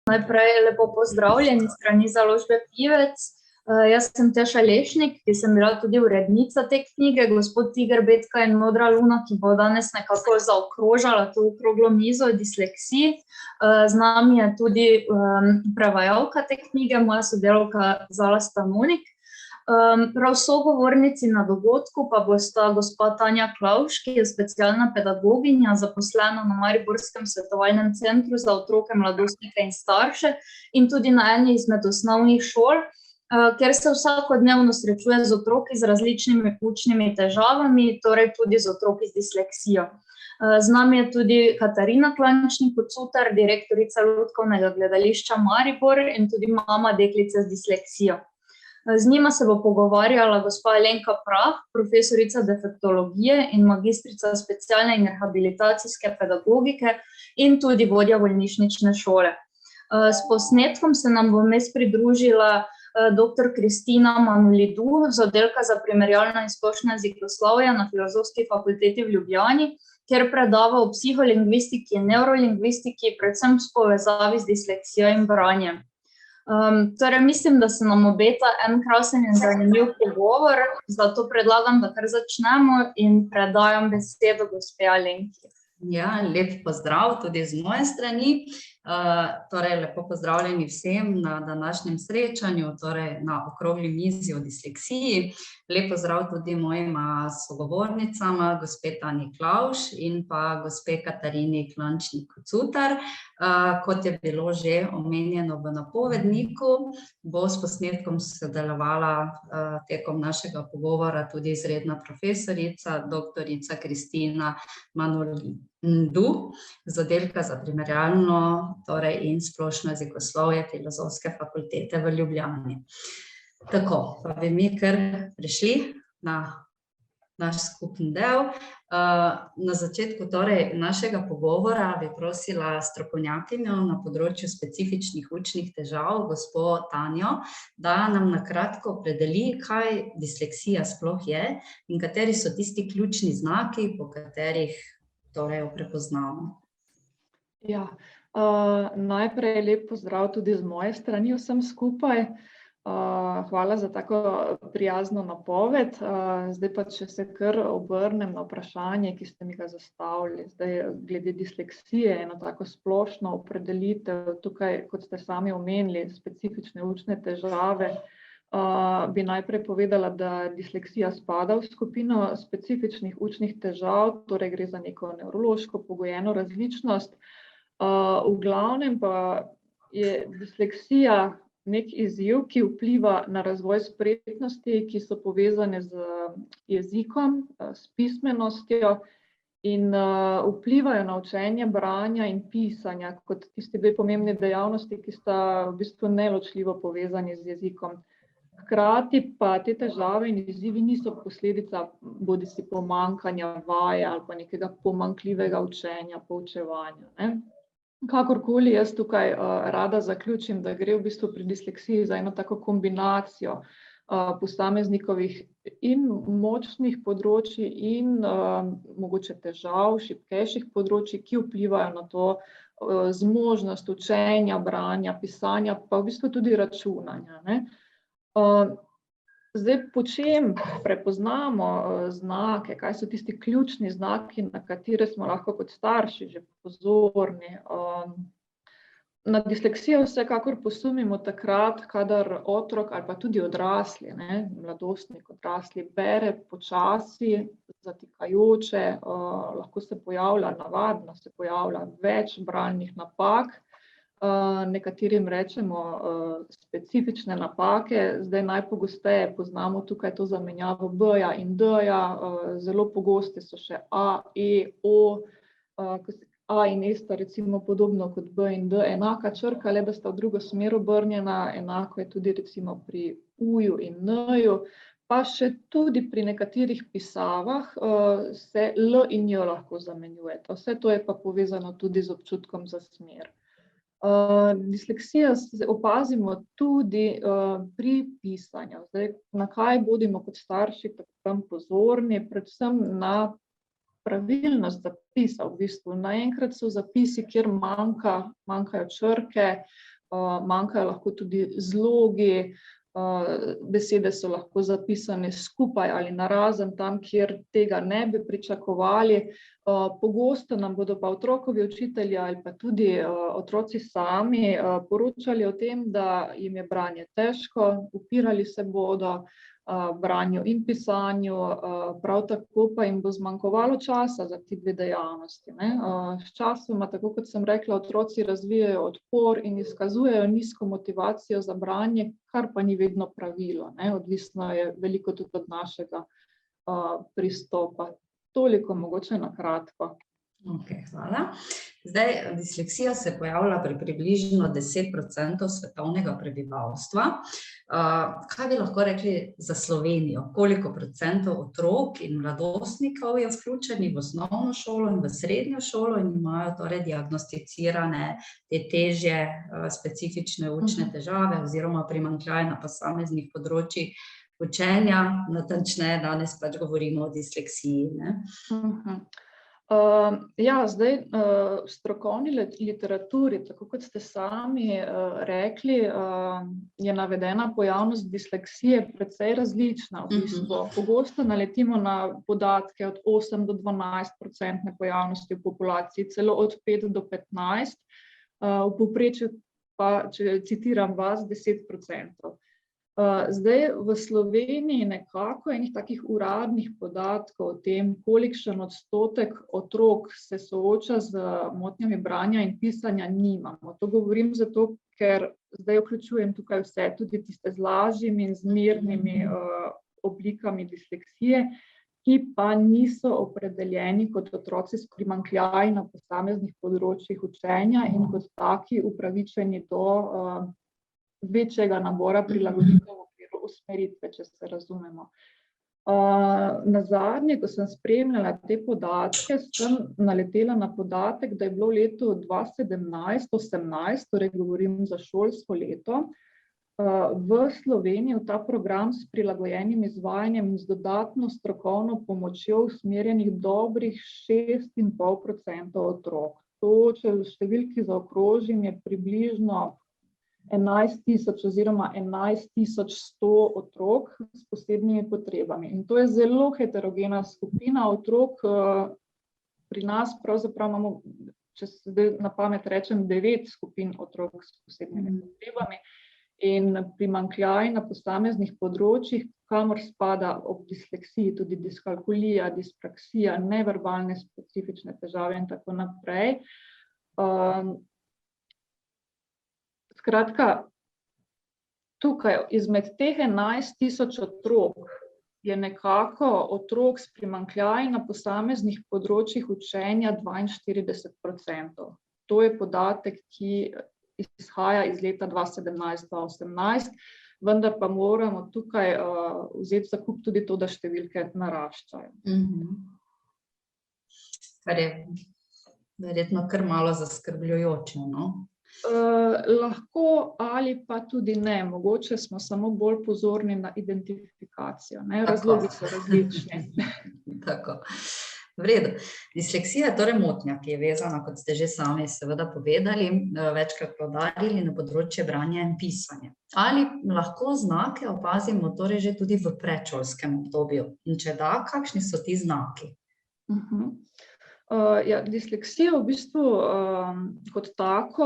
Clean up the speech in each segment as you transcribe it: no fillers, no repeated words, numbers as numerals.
Najprej lepo pozdravljeni strani založbe Pivec. Jaz sem Teša Lešnik, ki sem bila tudi urednica te knjige, gospod Tiger Betka in Modra luna, ki bo danes nekako zaokrožala to okroglo mizo o disleksiji. Z nami je tudi prevajalka te knjige, moja sodelavka Zala Stanovnik. Prav sogovornici na dogodku pa bosta gospa Tanja Klavš, ki je specialna pedagoginja, zaposlena na Mariborskem svetovalnem centru za otroke, mladostnike in starše in tudi na eni izmed osnovnih šol, kjer se vsakodnevno srečuje z otroki z različnimi učnimi težavami, torej tudi z otroki z disleksijo. Z nami je tudi Katarina Klančnik-Kocutar, direktorica Lutkovnega gledališča Maribor in tudi mama deklice z disleksijo. Z njima se bo pogovarjala gospa Alenka Prah, profesorica defektologije in magistrica specialne in rehabilitacijske pedagogike in tudi vodja bolnišnične šole. S posnetkom se nam bo vmes pridružila dr. Kristina Manulidu z oddelka za primerjalno in splošno jezikoslovje na Filozofski fakulteti v Ljubljani, kjer predava o psiholingvistiki in neurolingvistiki, predvsem v povezavi z disleksijo in branjem. Torej, mislim, da se nam obeta en krasen in zanimiv pogovor, zato predlagam, da kar začnemo in predajam besedo gospe Alenki. Ja, lep pozdrav tudi z moje strani. Torej, lepo pozdravljeni vsem na današnjem srečanju, torej na okrogli mizi o disleksiji. Lep pozdrav tudi mojima sogovornicama, gospe Tanji Klavš in pa gospe Katarini Klančnik-Kocutar. Kot je bilo že omenjeno v napovedniku, bo s posnetkom sodelovala tekom našega pogovora tudi izredna profesorica, doktorica Kristina Manulidu z oddelka za primerjalno in splošno jezikoslovje Filozofske fakultete v Ljubljani. Tako, pa bi mi kar prišli na naš skupni del. Na začetku našega pogovora bi prosila strokovnjakinjo na področju specifičnih učnih težav, gospo Tanjo, da nam na kratko opredeli, kaj disleksija sploh je in kateri so tisti ključni znaki, po katerih jo prepoznamo. Ja, najprej lep pozdrav tudi z moje strani vsem skupaj. Hvala za tako prijazno napoved. Zdaj pa, če se kar obrnem na vprašanje, ki ste mi ga zastavili. Zdaj, glede disleksije, eno tako splošno opredelitev, tukaj, kot ste sami omenili, specifične učne težave, bi najprej povedala, da disleksija spada v skupino specifičnih učnih težav, torej gre za neko nevrološko pogojeno različnost. V glavnem pa je disleksija nek izziv, ki vpliva na razvoj spretnosti, ki so povezane z jezikom, s pismenostjo in vplivajo na učenje branja in pisanja kot tisti dve pomembni dejavnosti, ki sta v bistvu neločljivo povezani z jezikom. Hkrati pa te težave in izzivi niso posledica bodisi pomanjkanja vaje ali pa nekega pomanjkljivega učenja, poučevanja, ne. Kakorkoli jaz tukaj rada zaključim, da gre v bistvu pri disleksiji za eno tako kombinacijo posameznikovih in močnih področij in mogoče težav, šibkejših področij, ki vplivajo na to zmožnost učenja, branja, pisanja, pa v bistvu tudi računanja, ne. Zdaj, po čem prepoznamo znake, kaj so tisti ključni znaki, na katere smo lahko kot starši že pozorni? Na disleksijo vsekakor posumimo takrat, kadar otrok ali pa tudi odrasli, ne, mladostnik, odrasli, bere počasi, zatikajoče, lahko se pojavlja, navadno se pojavlja več bralnih napak. Nekaterim rečemo specifične napake, zdaj najpogosteje poznamo tukaj to zamenjavo B-ja in D-ja, zelo pogoste so še A, E, O, A in E sta recimo podobno kot B in D, enaka črka, le da sta v drugo smer obrnjena, enako je tudi recimo pri U-ju in N-ju, pa še tudi pri nekaterih pisavah se L in J lahko zamenjujeta, vse to je pa povezano tudi z občutkom za smer. Disleksijo opazimo tudi pri pisanju. Zdaj, na kaj bodimo kot starši tam pozorni, predvsem na pravilnost zapisa v bistvu. Naenkrat so zapisi, kjer manjkajo črke, manjkajo lahko tudi zlogi, besede so lahko zapisane skupaj ali narazen tam, kjer tega ne bi pričakovali. Pogosto nam bodo pa otrokovi učitelji ali pa tudi otroci sami poročali o tem, da jim je branje težko, upirali se bodo branju in pisanju, prav tako pa jim bo zmanjkovalo časa za ti dve dejavnosti, ne. Sčasoma, tako kot sem rekla, otroci razvijajo odpor in izkazujejo nizko motivacijo za branje, kar pa ni vedno pravilo, ne. Odvisno je veliko tudi od našega pristopa. Toliko mogoče na kratko. Ok, hvala. Zdaj, disleksija se pojavlja pri približno 10% svetovnega prebivalstva. Kaj bi lahko rekli za Slovenijo? Koliko procentov otrok in mladostnikov je vključenih v osnovno šolo in v srednjo šolo in imajo torej diagnosticirane te težje specifične učne težave oziroma primanjkljaj na posameznih področjih učenja, natančneje danes pač govorimo o disleksiji, ne? Zdaj v strokovni literaturi, tako kot ste sami rekli, je navedena pojavnost disleksije precej različna v bistvu. Pogosto naletimo na podatke od 8 do 12% pojavnosti v populaciji, celo od 5 do 15%, v povprečju pa, če citiram vas, 10%. Zdaj v Sloveniji nekako enih takih uradnih podatkov o tem, kolikšen odstotek otrok se sooča z motnjami branja in pisanja, nimamo. To govorim zato, ker zdaj vključujem tukaj vse, tudi tiste z lažjimi in zmernimi oblikami disleksije, ki pa niso opredeljeni kot otroci s primanjkljaji na posameznih področjih učenja in kot taki upravičeni do večjega nabora prilagoditev v okviru usmeritve, če se razumemo. Nazadnje, ko sem spremljala te podatke, sem naletela na podatek, da je bilo v letu 2017-18, torej govorim za šolsko leto, v Sloveniji v ta program s prilagojenim izvajanjem in z dodatno strokovno pomočjo usmerjenih dobrih 6,5% otrok. To, če v številki zaokrožim, je približno 11,000 oziroma 11,100 otrok s posebnimi potrebami. In to je zelo heterogena skupina otrok. Pri nas pravzaprav imamo, če se zdaj na pamet rečem, 9 skupin otrok s posebnimi potrebami in primanjkljaj na posameznih področjih, kamor spada ob disleksiji tudi diskalkulija, dispraksija, neverbalne specifične težave in tako naprej. Skratka, tukaj izmed teh 11,000 otrok je nekako otrok s primanjkljaji na posameznih področjih učenja 42%. To je podatek, ki izhaja iz leta 2017-2018, vendar pa moramo tukaj vzeti zakup tudi to, da številke naraščajo. Kar je verjetno kar malo zaskrbljujoče, no? Lahko ali pa tudi ne, mogoče smo samo bolj pozorni na identifikacijo, ne, razlogi so različni. Tako. V redu. Disleksija je torej motnja, ki je vezana, kot ste že sami seveda povedali, večkrat poudarili, na področje branja in pisanja. Ali lahko znake opazimo torej že tudi v predšolskem obdobju? In če da, kakšni so ti znaki? Disleksija v bistvu kot tako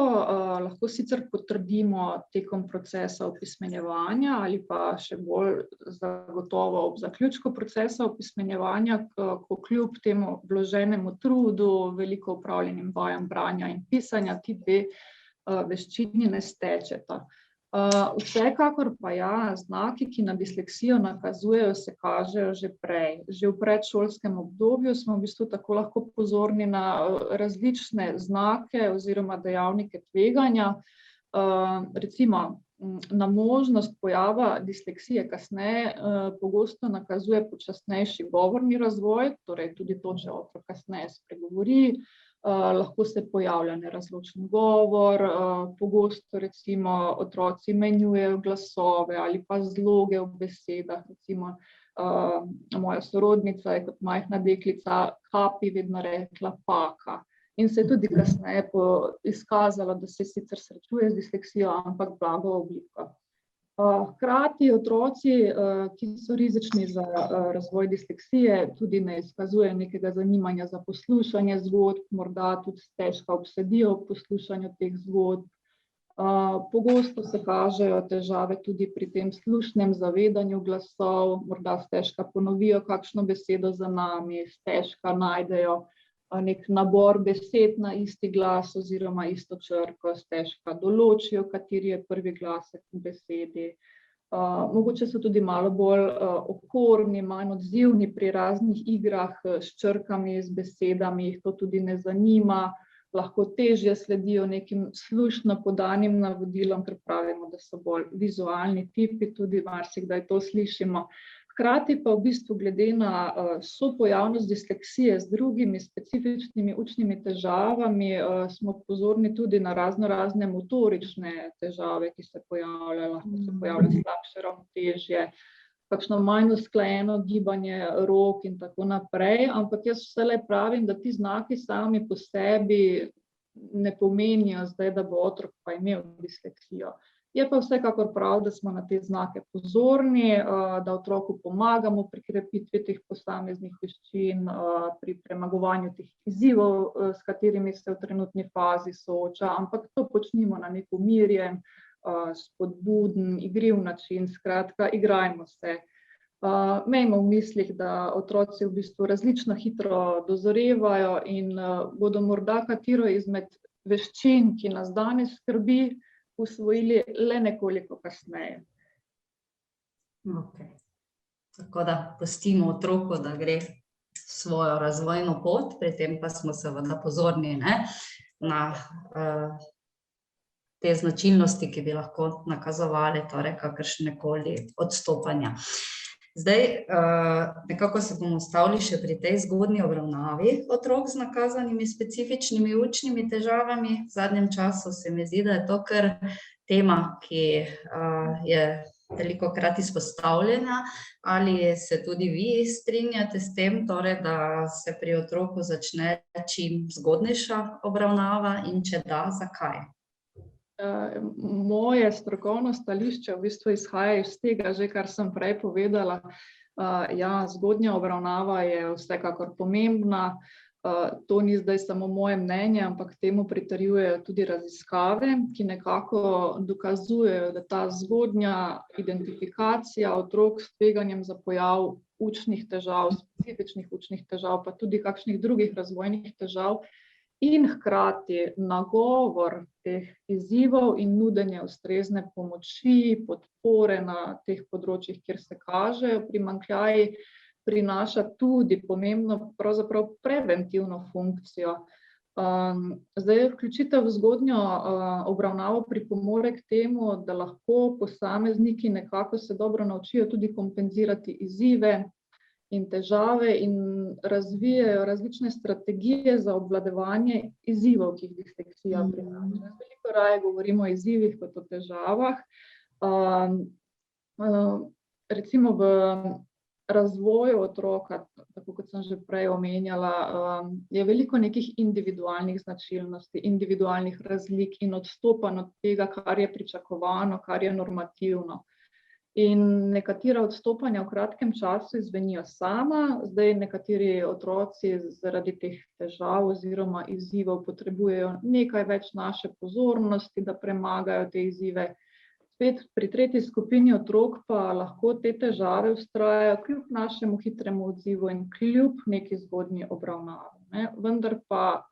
lahko sicer potrdimo tekom procesa opismenjevanja ali pa še bolj zagotovo ob zaključku procesa opismenjevanja, ko kljub temu vloženemu trudu, veliko opravljenim vajam branja in pisanja, ti dve veščini ne stečeta. Vsekakor pa znaki, ki na disleksijo nakazujejo, se kažejo že prej. Že v predšolskem obdobju smo v bistvu tako lahko pozorni na različne znake oziroma dejavnike tveganja. Recimo na možnost pojava disleksije kasneje pogosto nakazuje počasnejši govorni razvoj, torej tudi to, če otrok kasneje spregovori. Lahko se pojavlja nerazločen govor, pogosto recimo otroci menjujejo glasove ali pa zloge v besedah. Recimo moja sorodnica je kot majhna deklica kapi vedno rekla paka in se je tudi kasneje izkazalo, da se sicer srečuje z disleksijo, ampak blago obliko. Hkrati otroci, ki so rizični za razvoj disleksije, tudi ne izkazujejo nekega zanimanja za poslušanje zgodb, morda tudi stežka obsedijo ob poslušanju teh zgodb. Pogosto se kažejo težave tudi pri tem slušnem zavedanju glasov, morda stežka ponovijo kakšno besedo za nami, stežka najdejo nek nabor besed na isti glas oziroma isto črko, stežka določijo, kateri je prvi glasek v besedi. Mogoče so tudi malo bolj okorni, manj odzivni pri raznih igrah s črkami, z besedami, jih to tudi ne zanima, lahko težje sledijo nekim slušno podanim navodilom, ker pravimo, da so bolj vizualni tipi, tudi marsikdaj to slišimo. Hkrati pa v bistvu glede na sopojavnost disleksije z drugimi specifičnimi učnimi težavami smo pozorni tudi na razne motorične težave, ki se pojavljajo, lahko se pojavlja slabše ravnotežje, kakšno manj usklajeno gibanje rok in tako naprej, ampak jaz vselej pravim, da ti znaki sami po sebi ne pomenijo zdaj, da bo otrok pa imel disleksijo. Je pa vsekakor prav, da smo na te znake pozorni, da otroku pomagamo pri krepitvi teh posameznih veščin, pri premagovanju teh izzivov, s katerimi se v trenutni fazi sooča, ampak to počnimo na nek umirjen, spodbuden, igriv način, skratka, igrajmo se. Imejmo v mislih, da otroci v bistvu različno hitro dozorevajo in bodo morda katero izmed veščin, ki nas danes skrbi, usvojili le nekoliko kasneje. Okay. Tako da pustimo otroku, da gre svojo razvojno pot, pri tem pa smo seveda pozorni na te značilnosti, ki bi lahko nakazovali torej kakršnekoli odstopanja. Zdaj, nekako se bomo ustavili še pri tej zgodnji obravnavi otrok z nakazanimi specifičnimi učnimi težavami. V zadnjem času se mi zdi, da je to kar tema, ki je velikokrat izpostavljena. Ali se tudi vi strinjate s tem, torej, da se pri otroku začne čim zgodnejša obravnava in če da, zakaj? Moje strokovno stališče v bistvu izhaja iz tega, že kar sem prej povedala. Zgodnja obravnava je vsekakor pomembna. To ni zdaj samo moje mnenje, ampak temu pritrjujejo tudi raziskave, ki nekako dokazujejo, da ta zgodnja identifikacija otrok s tveganjem za pojav učnih težav, specifičnih učnih težav, pa tudi kakšnih drugih razvojnih težav, in hkrati nagovor teh izzivov in nudenje ustrezne pomoči, podpore na teh področjih, kjer se kažejo primanjkljaji, prinaša tudi pomembno pravzaprav preventivno funkcijo. Zdaj, vključitev v zgodnjo obravnavo pripomore k temu, da lahko posamezniki nekako se dobro naučijo tudi kompenzirati izzive in težave in razvijajo različne strategije za obvladovanje izzivov, ki jih disleksija prinaša. Veliko raje govorimo o izzivih kot o težavah. Recimo v razvoju otroka, tako kot sem že prej omenjala, je veliko nekih individualnih značilnosti, individualnih razlik in odstopanj od tega, kar je pričakovano, kar je normativno. In nekatera odstopanja v kratkem času izvenijo sama, zdaj nekateri otroci zaradi teh težav oziroma izzivov potrebujejo nekaj več naše pozornosti, da premagajo te izzive. Spet pri tretji skupini otrok pa lahko te težave vztrajajo kljub našemu hitremu odzivu in kljub neki zgodnji obravnavi. Vendar pa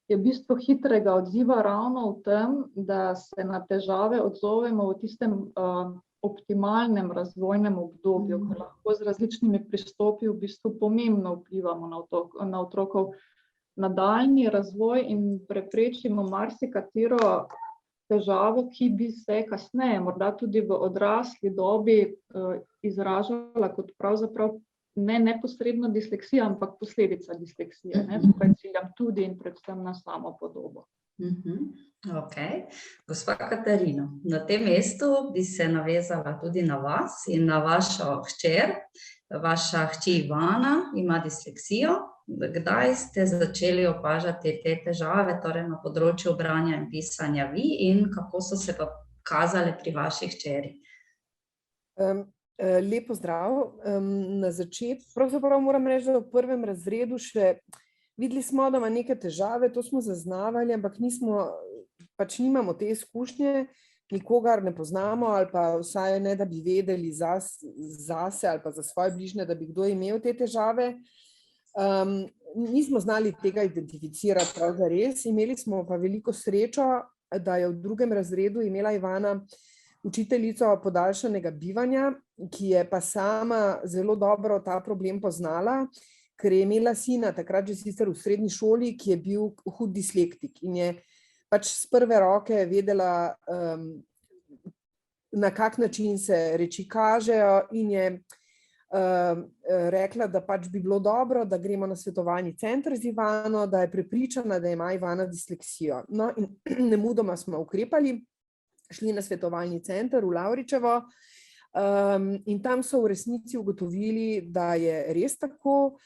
je bistvo hitrega odziva ravno v tem, da se na težave odzovemo v tistem optimalnem razvojnem obdobju, ko lahko z različnimi pristopi v bistvu pomembno vplivamo na otrokov nadaljnji razvoj in preprečimo marsikatero težavo, ki bi se kasneje, morda tudi v odrasli dobi, izražala kot pravzaprav ne neposredno disleksija, ampak posledica disleksije. Tukaj ciljam tudi in predvsem na samo podobo. Ok. Gospa Katarina, na tem mestu bi se navezala tudi na vas in na vašo hčer. Vaša hči Ivana ima disleksijo kdaj ste začeli opažati te težave, torej na področju branja in pisanja vi, in kako so se pa kazale pri vaših hčerih? Lep pozdrav. Na začetku, pravzaprav moram reči, da v prvem razredu še videli smo, da ima neke težave, to smo zaznavali, ampak nimamo te izkušnje, nikogar ne poznamo, ali pa vsaj ne, da bi vedeli zase ali pa za svoje bližnje, da bi kdo imel te težave. Nismo znali tega identificirati prav zares, imeli smo pa veliko srečo, da je v drugem razredu imela Ivana učiteljico podaljšanega bivanja, ki je pa sama zelo dobro ta problem poznala, ker je imela sina, takrat že sicer v srednji šoli, ki je bil hud dislektik in je pač z prve roke vedela, na kak način se reči kažejo, in je rekla, da pač bi bilo dobro, da gremo na svetovalni center z Ivano, da je prepričana, da ima Ivana disleksijo. No, in nemudoma smo ukrepali, šli na svetovalni center v Lavričevo, in tam so v resnici ugotovili, da je res tako,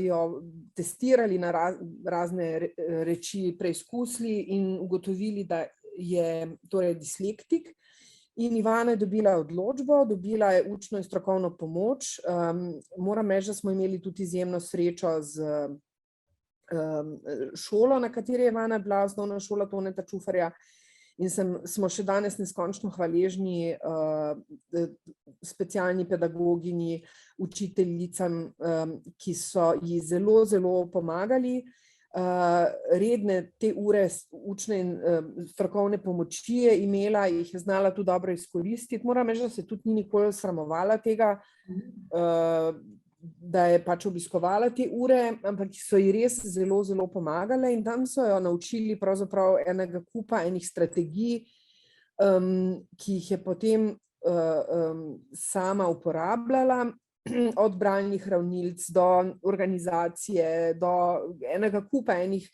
jo testirali na razne reči, preizkusili in ugotovili, da je torej dislektik. In Ivana je dobila odločbo, dobila je učno in strokovno pomoč. Moram reči, da smo imeli tudi izjemno srečo z šolo, na kateri je Ivana bila, osnovna šola Toneta Čufarja, in smo še danes neskončno hvaležni specialni pedagoginji, učiteljicam, ki so ji zelo, zelo pomagali. Redne te ure učne in strokovne pomoči je imela, jih je znala tudi dobro izkoristiti. Moram reči, da se tudi ni nikoli sramovala tega, da je pač obiskovala te ure, ampak so ji res zelo, zelo pomagale, in tam so jo naučili pravzaprav enega kupa enih strategij, ki jih je potem sama uporabljala, od bralnih ravnilc do organizacije, do enega kupa enih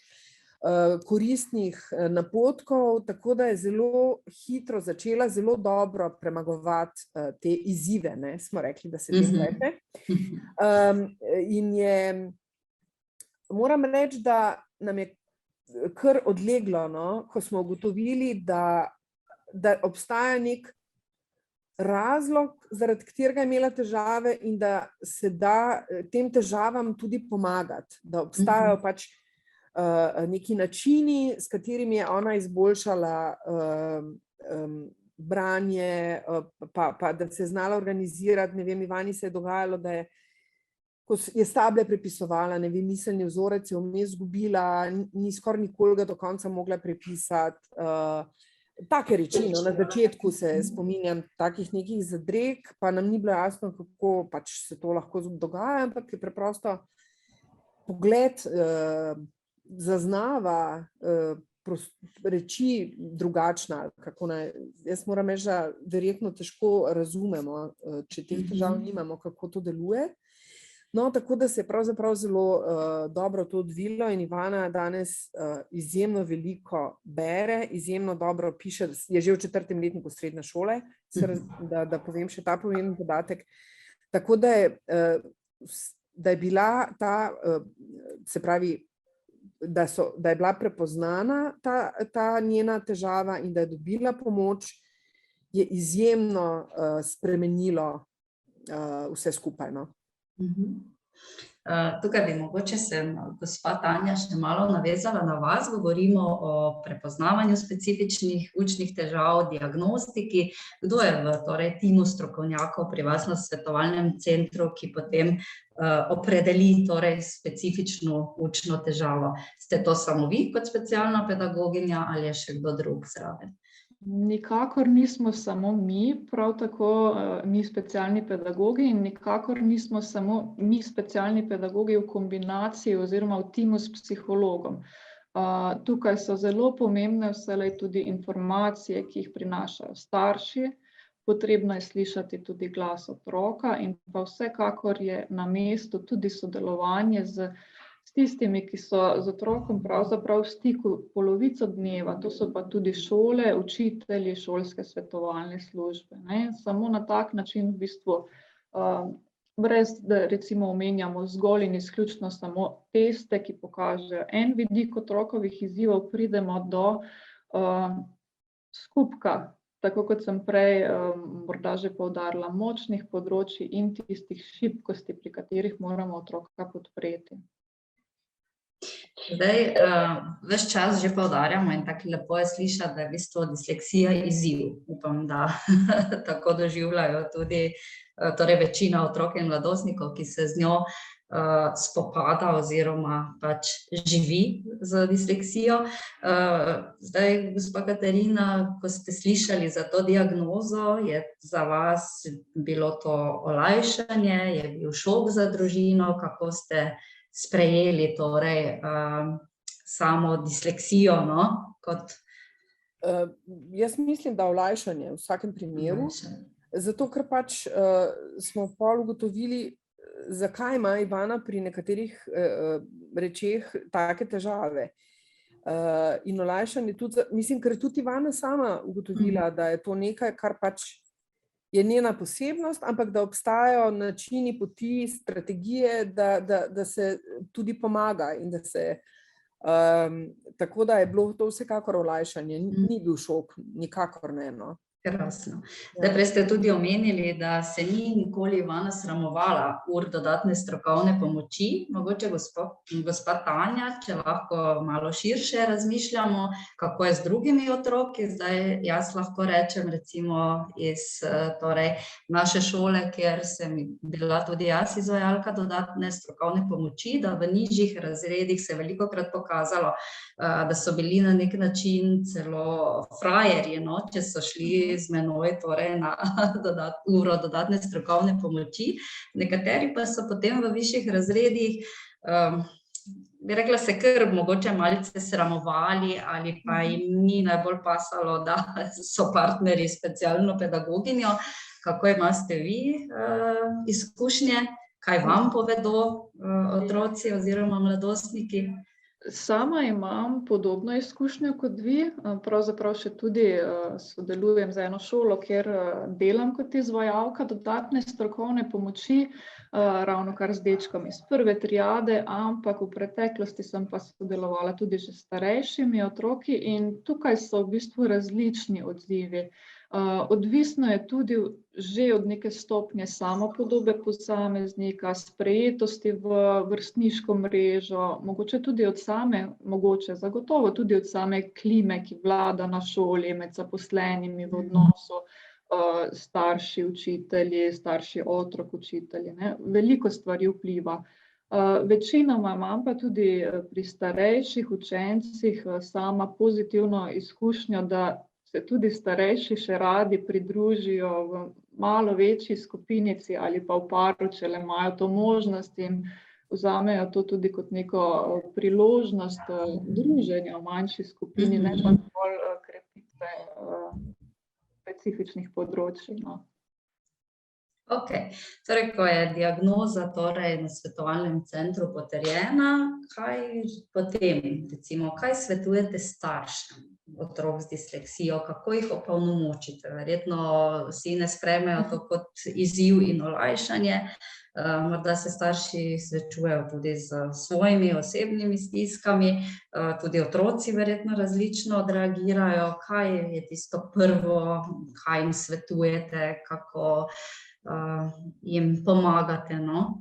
koristnih napotkov, tako da je zelo hitro začela zelo dobro premagovati te izzive, smo rekli, da se temu reče. In moram reči, da nam je kar odleglo, ko smo ugotovili, da obstaja nek razlog, zaradi katerega je imela težave, in da se da tem težavam tudi pomagati, da obstajajo pač neki načini, s katerimi je ona izboljšala branje, pa da se je znala organizirati. Ne vem, Ivani se je dogajalo, da je, ko je s table prepisovala, ne vem, miselni vzorec je vmes izgubila, ni skoraj nikoli ga do konca mogla prepisati. Take reči, na začetku se spominjam takih nekih zadreg, pa nam ni bilo jasno, kako pač se to lahko dogaja, ampak je preprosto pogled zaznava reči drugačna. Jaz moram reči, da verjetno težko razumemo, če teh težav nimamo, kako to deluje. No, tako da se je pravzaprav zelo dobro to odvilo, in Ivana danes izjemno veliko bere, izjemno dobro piše, je že v 4. letniku srednje šole, da povem še ta pomemben podatek. Tako da je bila ta, se pravi, da je bila prepoznana ta njena težava in da je dobila pomoč, je izjemno spremenilo vse skupaj. Tukaj bi mogoče se gospa Tanja še malo navezala na vas. Govorimo o prepoznavanju specifičnih učnih težav, diagnostiki. Kdo je v timu strokovnjakov pri vas na svetovalnem centru, ki potem opredeli specifično učno težavo? Ste to samo vi kot specialna pedagoginja ali je še kdo drug zraven? Nikakor nismo samo mi, prav tako mi specialni pedagogi, in nikakor nismo samo mi specialni pedagogi v kombinaciji oziroma v timu s psihologom. Tukaj so zelo pomembne vselej tudi informacije, ki jih prinašajo starši. Potrebno je slišati tudi glas otroka, in pa vsekakor je na mestu tudi sodelovanje s tistimi, ki so z otrokom pravzaprav v stiku polovico dneva. To so pa tudi šole, učitelji, šolske svetovalne službe. Samo na tak način v bistvu brez da recimo omenjamo zgolj in izključno samo teste, ki pokažejo en vidik otrokovih izzivov, pridemo do skupka, tako kot sem prej morda že poudarila, močnih področij in tistih šibkosti, pri katerih moramo otroka podpreti. Zdaj, ves čas že poudarjamo in tako lepo je slišati, da je v bistvu disleksija izziv. Upam, da tako doživljajo tudi torej večina otrok in mladostnikov, ki se z njo spopada oziroma pač živi z disleksijo. Zdaj, gospa Katarina, ko ste slišali za to diagnozo, je za vas bilo to olajšanje, je bil šok za družino, kako ste sprejeli torej samo disleksijo, no, kot... Jaz mislim, da olajšanje v vsakem primeru, zato ker pač smo pol ugotovili, zakaj ima Ivana pri nekaterih rečeh take težave. In olajšanje tudi, mislim, ker tudi Ivana sama ugotovila, da je to nekaj, kar pač je njena posebnost, ampak da obstajajo načini, poti, strategije, da se tudi pomaga in da se, tako da je bilo to vsekakor olajšanje, ni bil šok, nikakor ne, no. Krasno. Zdaj, prej ste tudi omenili, da se ni nikoli Ivana sramovala dodatne strokovne pomoči. Mogoče gospa Tanja, če lahko malo širše razmišljamo, kako je z drugimi otroki. Zdaj, jaz lahko rečem recimo iz torej naše šole, kjer sem bila tudi jaz izvajalka dodatne strokovne pomoči, da v nižjih razredih se je velikokrat pokazalo, da so bili na nek način celo frajerji, no, če so šli z menoj torej na uro dodatne strokovne pomoči. Nekateri pa so potem v višjih razredih, bi rekla se kar mogoče malce sramovali ali pa jim ni najbolj pasalo, da so partnerji s specialno pedagoginjo. Kako imate vi izkušnje? Kaj vam povedo otroci oziroma mladostniki? Sama imam podobno izkušnjo kot vi, pravzaprav še tudi sodelujem z eno šolo, kjer delam kot izvajalka dodatne strokovne pomoči, ravno kar z dečkom iz prve triade, ampak v preteklosti sem pa sodelovala tudi že s starejšimi otroki in tukaj so v bistvu različni odzivi. Odvisno je tudi že od neke stopnje samopodobe posameznika, sprejetosti v vrstniško mrežo, mogoče tudi od zagotovo tudi od same klime, ki vlada na šoli med zaposlenimi v odnosu, starši, učitelji, starši, otrok, učitelji, ne. Veliko stvari vpliva. Večinoma imam pa tudi pri starejših učencih sama pozitivno izkušnjo, da se tudi starejši še radi pridružijo v malo večji skupinici ali pa v paru, če le imajo to možnost in vzamejo to tudi kot neko priložnost druženja v manjši skupini, ne pa bolj krepitve specifičnih področij, no. Okej, torej, ko je diagnoza torej na svetovalnem centru potrjena, kaj potem, recimo, kaj svetujete staršem otrok z disleksijo, kako jih opolnomočite? Verjetno vsi ne sprejmejo to kot izziv in olajšanje, morda se starši srečujejo tudi s svojimi osebnimi stiskami, tudi otroci verjetno različno odreagirajo. Kaj je tisto prvo, kaj jim svetujete, kako jim pomagate, no?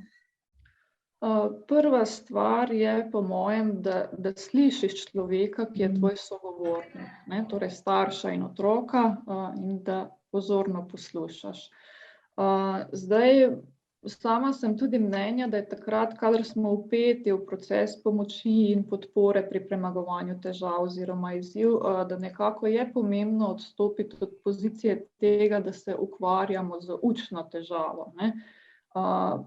Prva stvar je po mojem, da slišiš človeka, ki je tvoj sogovornik, ne, torej starša in otroka, in da pozorno poslušaš. Zdaj, sama sem tudi mnenja, da je takrat, kadar smo vpeti v proces pomoči in podpore pri premagovanju težav oziroma izziv, da nekako je pomembno odstopiti od pozicije tega, da se ukvarjamo z učno težavo, ne.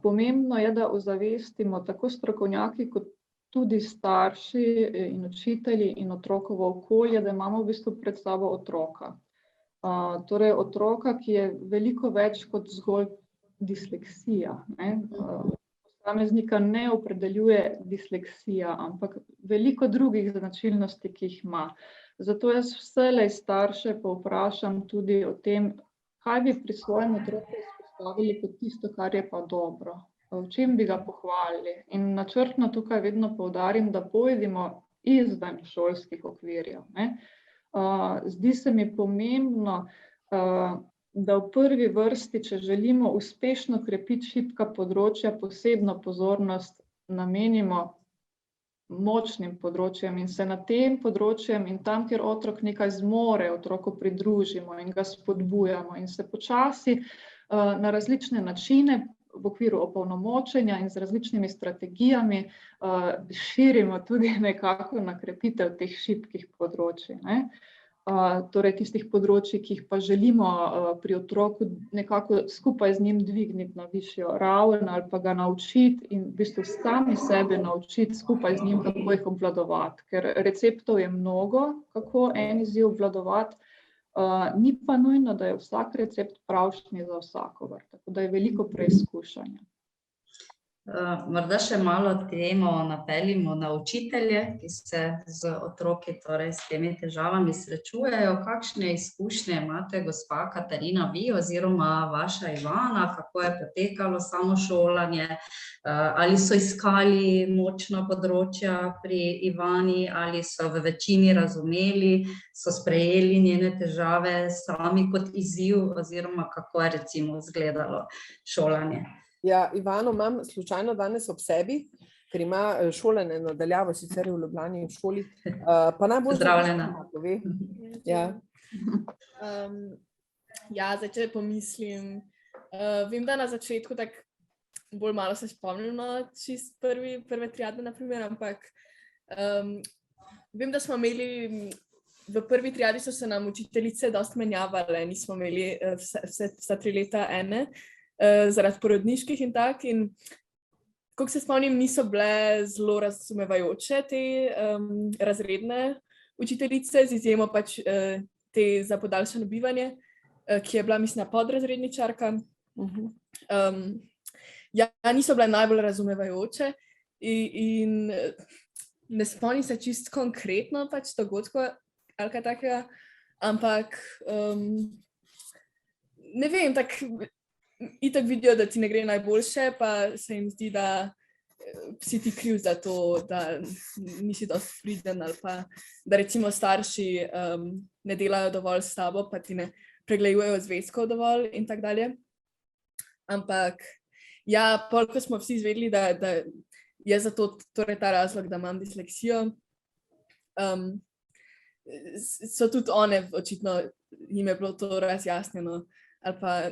Pomembno je, da ozavestimo tako strokovnjaki kot tudi starši in učitelji in otrokovo okolje, da imamo v bistvu pred sabo otroka. Torej otroka, ki je veliko več kot zgolj disleksija, ne. Posameznika ne opredeljuje disleksija, ampak veliko drugih značilnosti, ki jih ima. Zato jaz vselej starše povprašam tudi o tem, kaj bi pri svojem otroku izpostavili predstavili kot tisto, kar je pa dobro. V čem bi ga pohvalili. In načrtno tukaj vedno poudarim, da pojdimo izven šolskih okvirjev. Zdi se mi pomembno, da v prvi vrsti, če želimo uspešno krepiti šibka področja, posebno pozornost namenimo močnim področjem in se na tem področjem in tam, kjer otrok nekaj zmore, otroku pridružimo in ga spodbujamo in se počasi na različne načine v okviru opolnomočenja in z različnimi strategijami širimo tudi nekako na krepitev teh šibkih področij. Torej tistih področji, ki jih pa želimo pri otroku nekako skupaj z njim dvigniti na višjo raven ali pa ga naučiti in v bistvu sami sebe naučiti skupaj z njim, kako jih obvladovati. Ker receptov je mnogo, kako en izziv obvladovati, ni pa nujno, da je vsak recept pravšnji za vsakogar, tako da je veliko preizkušanja. Morda še malo temo napeljimo na učitelje, ki se z otroki, torej s temi težavami srečujejo. Kakšne izkušnje imate, gospa Katarina, vi oziroma vaša Ivana, kako je potekalo samo šolanje, ali so iskali močna področja pri Ivani, ali so v večini razumeli, so sprejeli njene težave sami kot izziv, oziroma kako je recimo izgledalo šolanje? Ja, Ivano imam slučajno danes ob sebi, ker ima šolanje nadaljavo, sicer je v Ljubljani v šoli. Pa najbolj Pozdravljena. Ja. Zdaj, če pomislim, vem, da na začetku tak bolj malo se spomnim na čist prve triade, na primer, ampak vem, da smo imeli v prvi triadi so se nam učiteljice dosti menjavale, nismo imeli vsa 3 leta ene, zaradi porodniških in tak, in koliko se spomnim, niso bile zelo razumevajoče te razredne učiteljice, z izjemo pač te za podaljšano bivanje, ki je bila, mislim, podrazredničarka. Niso bile najbolj razumevajoče in ne spomnim se čisto konkretno pač dogodkov ali kaj takega, ampak ne vem, itak vidijo, da ti ne gre najboljše, pa se jim zdi, da si ti kriv za to, da nisi dosti priden, ali pa da recimo starši ne delajo dovolj s tabo, pa ti ne pregledujejo zvezkov dovolj in tako dalje. Ampak pol, ko smo vsi izvedeli, da je zato torej ta razlog, da imam disleksijo, so tudi one, očitno jim je bilo to razjasnjeno, ali pa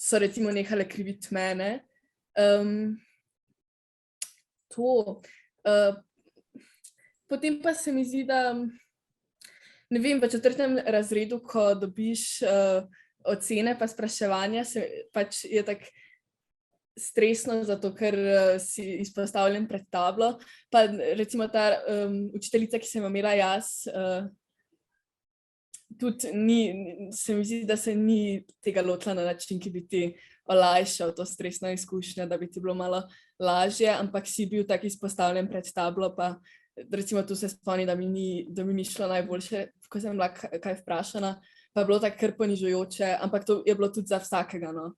so recimo nehale kriviti mene. Potem pa se mi zdi, da ne vem, v 4. razredu, ko dobiš ocene pa spraševanja, pač je tako stresno, zato ker si izpostavljen pred tablo. Pa recimo ta učiteljica, ki sem imela jaz, tudi se mi zdi, da se ni tega lotila na način, ki bi ti olajšal to stresno izkušnjo, da bi ti bilo malo lažje, ampak si bil tak izpostavljen pred tablo, pa recimo tu se spomni, da mi ni šlo najboljše, ko sem bila kaj vprašana, pa je bilo tako kar ponižujoče, ampak to je bilo tudi za vsakega, no.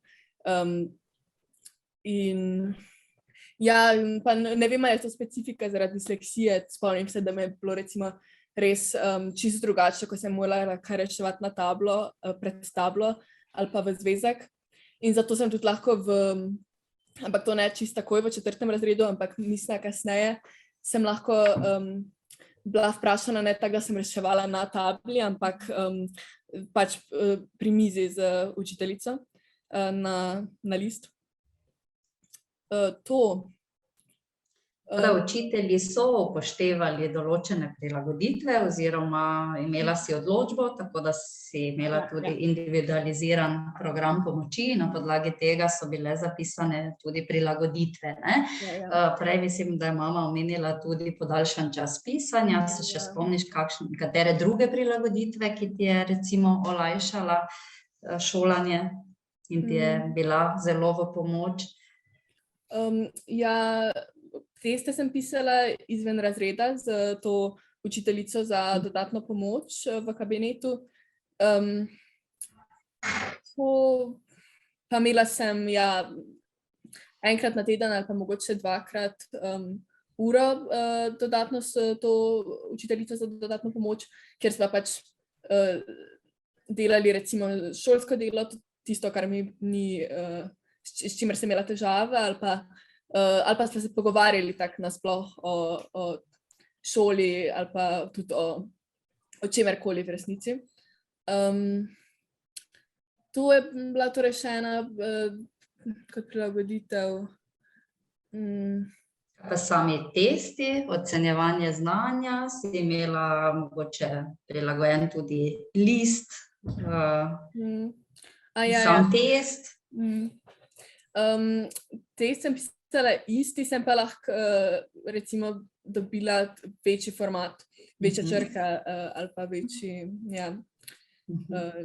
Pa ne vem, ali je to specifika zaradi disleksije, spomnim se, da me je bilo recimo res čisto drugače, ko sem morala kaj reševati na tablo, pred tablo ali pa v zvezek. In zato sem tudi lahko ampak to ne čisto takoj v 4. razredu, ampak mislim kasneje, sem lahko bila vprašana ne tako, da sem reševala na tabli, ampak pač pri mizi z učiteljico na list. Učitelji so upoštevali določene prilagoditve oziroma imela si odločbo, tako da si imela tudi individualiziran program pomoči, na podlagi tega so bile zapisane tudi prilagoditve. Prej mislim, da je mama omenila tudi podaljšan čas pisanja. Se še spomniš katere druge prilagoditve, ki ti je recimo olajšala šolanje in ti je bila zelo v pomoč? Teste sem pisala izven razreda z to učiteljico za dodatno pomoč v kabinetu. Pa imela sem enkrat na teden ali pa mogoče dvakrat uro dodatno s to učiteljico za dodatno pomoč, ker sva pač delali recimo šolsko delo, tisto, kar mi ni, s čimer sem imela težave, ali pa smo se pogovarjali tako nasploh o šoli ali pa tudi o čemerkoli v resnici. To je bila torej še ena kot prilagoditev. Pa sami testi, ocenjevanje znanja, si imela mogoče prilagojen tudi list, sam test. Test sem pisala isti, sem pa lahko recimo dobila večji format, večja črka ali pa večji